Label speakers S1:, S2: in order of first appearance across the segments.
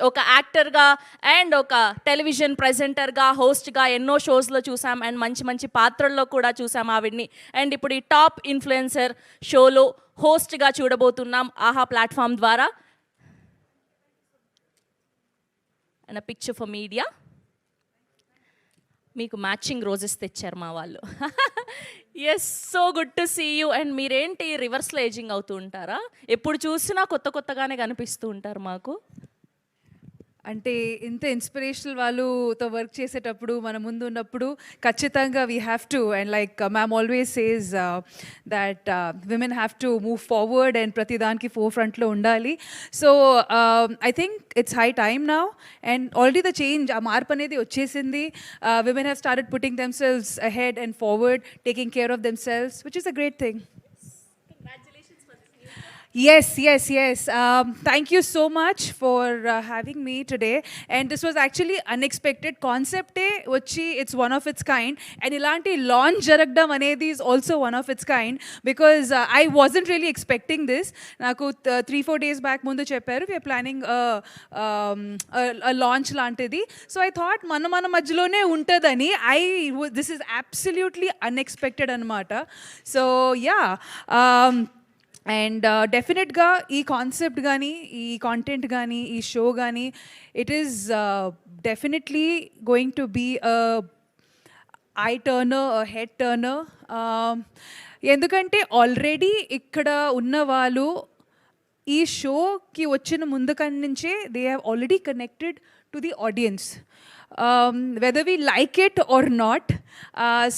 S1: ఒక యాక్టర్గా అండ్ ఒక టెలివిజన్ ప్రెజెంటర్గా, హోస్ట్గా ఎన్నో షోస్లో చూసాం అండ్ మంచి మంచి పాత్రల్లో కూడా చూసాం ఆవిడ్ని. అండ్ ఇప్పుడు ఈ టాప్ ఇన్ఫ్లుయెన్సర్ షోలో హోస్ట్గా చూడబోతున్నాం ఆహా ప్లాట్ఫామ్ ద్వారా. And a picture for media. మీకు మ్యాచింగ్ రోజెస్ తెచ్చారు మా వాళ్ళు. Yes, so good to see you. And మీరేంటి రివర్స్లో ఏజింగ్ అవుతూ ఉంటారా? ఎప్పుడు చూసినా కొత్త కొత్తగానే కనిపిస్తూ ఉంటారు మాకు.
S2: అంటే ఇంత ఇన్స్పిరేషనల్ వాళ్ళుతో వర్క్ చేసేటప్పుడు మన ముందు ఉన్నప్పుడు ఖచ్చితంగా we have to, and like ma'am always says that women have to move forward and ప్రతి దానికి ఫోర్ ఫ్రంట్లో ఉండాలి. So I think it's high time now, and already the change, ఆ మార్పు అనేది వచ్చేసింది. Women have started putting themselves ahead and forward, taking care of themselves, which is a great thing. Yes. Thank you so much for having me today. And this was actually unexpected. Concept vachi, it's one of its kind. And ilanti launch jaragdam anedi is also one of its kind, because I wasn't really expecting this. Naku 3-4 days back mundu chepparu we are planning a launch lantidi. So I thought mana majlone untadani. This is absolutely unexpected anamata. So yeah, and డెఫినెట్గా ఈ concept కానీ, ఈ content కానీ, ఈ show కానీ, it is definitely going to be eye turner, head turner. ఎందుకంటే already ఇక్కడ ఉన్న వాళ్ళు ఈ షోకి వచ్చిన ముందు కన్నా నుంచే they have already connected to the audience. Whether we like it or not,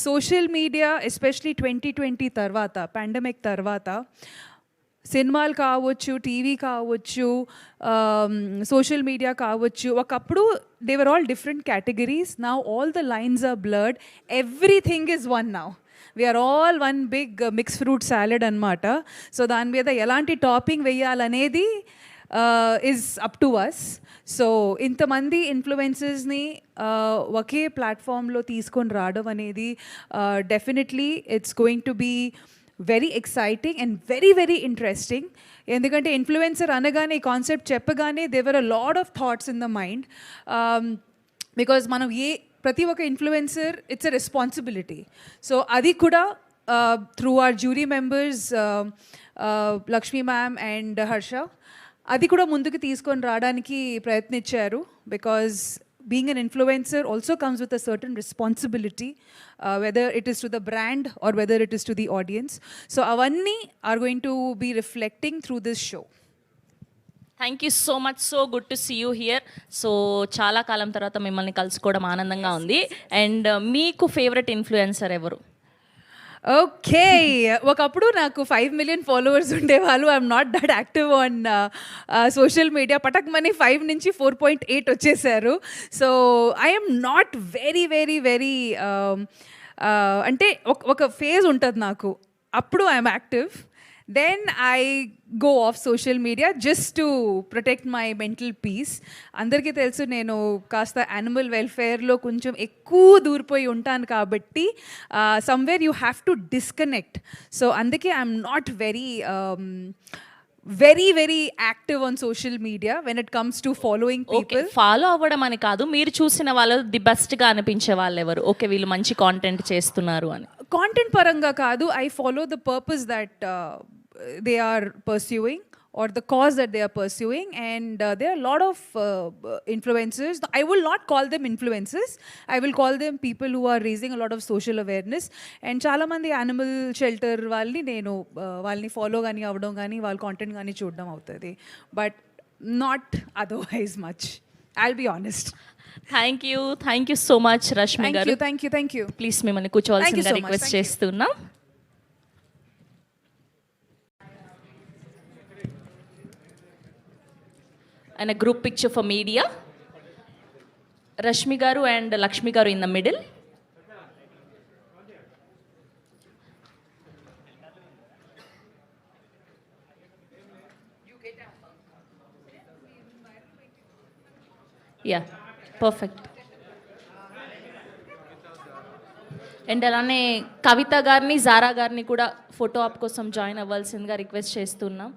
S2: social media, especially 2020 తర్వాత, పాండమిక్ తర్వాత, సినిమాలు కావచ్చు, టీవీ కావచ్చు, సోషల్ మీడియా కావచ్చు, ఒకప్పుడు they were all different categories. Now all the lines are blurred, everything is one now. We are all one big mix fruit salad అనమాట. So దాని మీద ఎలాంటి టాపింగ్ వేయాలనేది is up to us. So ఇంతమంది ఇన్ఫ్లుయెన్సర్స్ని ఒకే ప్లాట్ఫామ్లో తీసుకొని రావడం అనేది definitely it's going to be very exciting and very very interesting. ఎందుకంటే ఇన్ఫ్లుయెన్సర్ అనగానే, ఈ కాన్సెప్ట్ చెప్పగానే there are a lot of thoughts in the mind. Because మనం ప్రతి ఒక్క influencer it's a responsibility. So అది కూడా through our jury members Lakshmi ma'am and Harsha, అది కూడా ముందుకు తీసుకొని రావడానికి ప్రయత్నించారు. Because being an influencer also comes with a certain responsibility, whether it is to the brand or whether it is to the audience. So avanni are going to be reflecting through this show.
S1: Thank you so much, so good to see you here. So చాలా కాలం తర్వాత మిమ్మల్ని కలుసుకోవడం ఆనందంగా ఉంది. And మీకు favourite influencer ఎవరు?
S2: Okay, ఒకప్పుడు నాకు 5 million ఫాలోవర్స్ ఉండేవాళ్ళు. I'm not that active on social media. పటక్ మనీ 5 నుంచి 4.8 వచ్చేసారు. So I'm not very very very అంటే ఒక ఫేజ్ ఉంటుంది నాకు, అప్పుడు I'm active. Then I go off social media just to protect my mental peace. అందరికీ తెలుసు నేను కాస్త యానిమల్ వెల్ఫేర్లో కొంచెం ఎక్కువ దూరిపోయి ఉంటాను కాబట్టి somewhere you have to disconnect. So అందుకే I'm not very very active on social media when it comes to following people.
S1: Follow అవ్వడం అని కాదు, మీరు చూసిన వాళ్ళు ది బెస్ట్గా అనిపించే వాళ్ళు ఎవరు? ఓకే, వీళ్ళు మంచి కాంటెంట్ చేస్తున్నారు అని.
S2: కాంటెంట్ పరంగా కాదు, I follow the purpose that they are pursuing or the cause that they are pursuing, and there are a lot of influencers. I will not call them influencers, I will call them people who are raising a lot of social awareness. And చాలా మంది animal shelter వాళ్ళని నేను వాళ్ళని follow కానీ అవ్వడం కానీ వాళ్ళ content కానీ చూడడం అవుతుంది, but not otherwise much, I'll be honest.
S1: Thank you so much Rashmi garu.
S2: Thank you.
S1: Please మిమ్మల్ని కూర్చోవాల్సిందిగా రిక్వెస్ట్ చేస్తున్నాం. And a group picture for media. Rashmi garu and Lakshmi garu in the middle. Yeah, perfect. And అలానే కవిత గారిని, Zara గారిని కూడా photo op కోసం join అవ్వాల్సిందిగా request చేస్తున్నాం.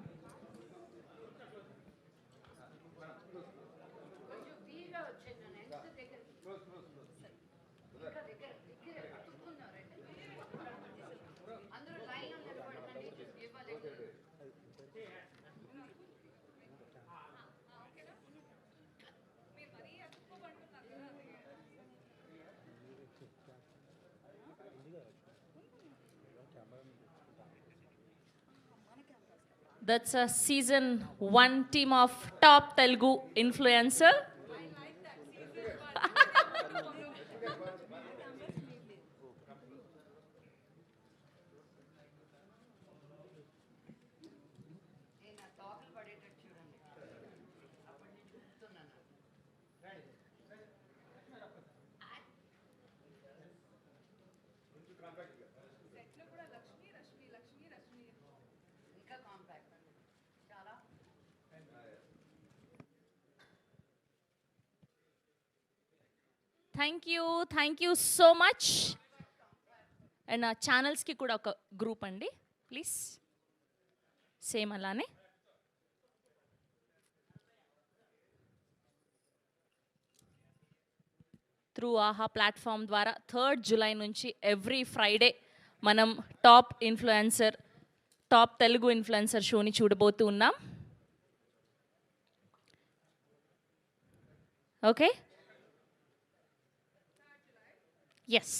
S1: That's a season 1 team of top Telugu influencer. Thank you so much. And నా ఛానల్స్కి కూడా ఒక group అండి ప్లీజ్, సేమ్ అలానే. త్రూ ఆహా ప్లాట్ఫామ్ ద్వారా 3rd జూలై నుంచి ఎవ్రీ ఫ్రైడే మనం top influencer, top Telugu influencer షోని చూడబోతూ ఉన్నాం. Okay, yes.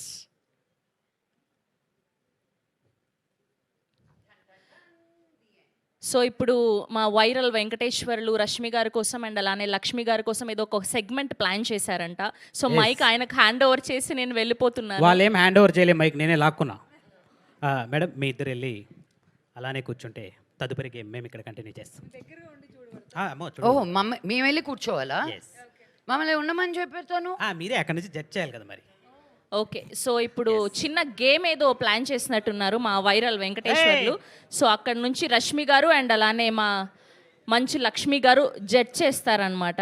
S1: సో ఇప్పుడు మా వైరల్ వెంకటేశ్వర్లు రష్మి గారి కోసం అండ్ అలానే లక్ష్మి గారి కోసం ఏదో ఒక సెగ్మెంట్ ప్లాన్ చేశారంట. సో మైక్ ఆయనకు హ్యాండ్ ఓవర్ చేసి నేను వెళ్ళిపోతున్నాను.
S3: వాళ్ళు ఏం హ్యాండ్ ఓవర్ చేయలే, మైక్ నేనే లాక్కున్నా. మేడం మీ ఇద్దరు వెళ్ళి అలానే కూర్చుంటే తదుపరి గేమ్ మేము ఇక్కడ కంటిన్యూ చేస్తాం.
S4: ఓహో మేము వెళ్ళి కూర్చోవాలా?
S3: Yes.
S4: మమ్మల్ని ఉండమని చెప్పేస్తాను.
S3: మీరే అక్కడ నుంచి జడ్జ్ చేయాలి కదా మరి.
S1: ఓకే, సో ఇప్పుడు చిన్న గేమ్ ఏదో ప్లాన్ చేసినట్టున్నారు మా వైరల్ వెంకటేశ్వర్లు. సో అక్కడ నుంచి రష్మి గారు అండ్ అలానే మా మంచు లక్ష్మి గారు జడ్జ్ చేస్తారనమాట.